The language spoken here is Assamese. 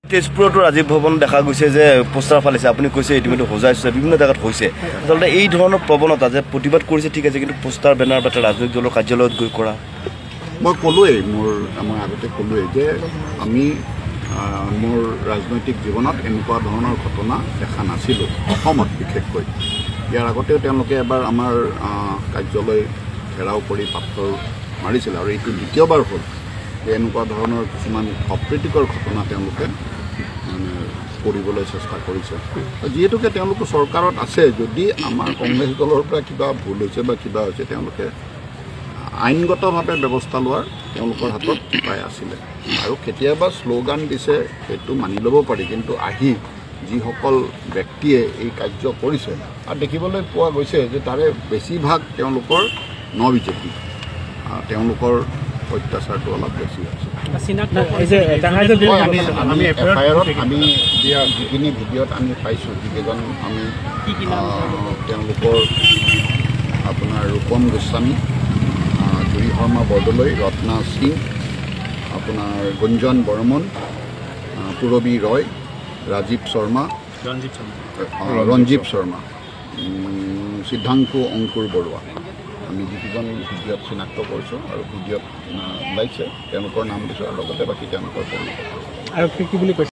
তেজপুৰতো ৰাজীৱ ভৱন দেখা গৈছে যে পোষ্টাৰ ফালিছে আপুনি কৈছে ইতিমধ্যে সজাইছে বিভিন্ন জায়গাত হৈছে আচলতে এই ধৰণৰ প্ৰৱণতা যে প্ৰতিবাদ কৰিছে ঠিক আছে কিন্তু পোষ্টাৰ বেনাৰ বা ৰাজনৈতিক দলৰ কাৰ্যালয়ত গৈ কৰা মই ক'লোৱেই মই আগতে ক'লোৱেই যে আমি মোৰ ৰাজনৈতিক জীৱনত এনেকুৱা ধৰণৰ ঘটনা দেখা নাছিলোঁ অসমত বিশেষকৈ ইয়াৰ আগতেও তেওঁলোকে এবাৰ আমাৰ কাৰ্যালয় ঘেৰাও কৰি পাথৰ মাৰিছিল আৰু এইটো দ্বিতীয়বাৰ হ'ল যে এনেকুৱা ধৰণৰ কিছুমান অপ্ৰীতিকৰ ঘটনা তেওঁলোকে মানে কৰিবলৈ চেষ্টা কৰিছে যিহেতুকে তেওঁলোক চৰকাৰত আছে যদি আমাৰ কংগ্ৰেছ দলৰ পৰা কিবা ভুল হৈছে বা কিবা হৈছে তেওঁলোকে আইনগতভাৱে ব্যৱস্থা লোৱাৰ তেওঁলোকৰ হাতত উপায় আছিলে আৰু কেতিয়াবা শ্লোগান দিছে সেইটো মানি ল'ব পাৰি কিন্তু আহি যিসকল ব্যক্তিয়ে এই কাৰ্য কৰিছে আৰু দেখিবলৈ পোৱা গৈছে যে তাৰে বেছিভাগ তেওঁলোকৰ বিজেপি তেওঁলোকৰ অত্যাচাৰটো অলপ বেছি হৈছে আমি এফআইআৰত আমি দিয়া যিখিনি ভিডিঅ'ত আমি পাইছোঁ যিকেইজন আমি তেওঁলোকৰ আপোনাৰ ৰূপম গোস্বামী জুৰি শৰ্মা বৰদলৈ ৰত্না সিং আপোনাৰ গুঞ্জন বৰ্মন পুৰবী ৰয় ৰাজীৱ শৰ্মা ৰঞ্জীৱ শৰ্মা সিদ্ধাংশু অংকুৰ বৰুৱা আমি যিকেইজন ভিডিঅ'ত চিনাক্ত কৰিছোঁ আৰু ভিডিঅ'ত ওলাইছে তেওঁলোকৰ নাম দিছোঁ আৰু লগতে বাকী তেওঁলোকৰ পৰিচয় আৰু কি বুলি কৈছে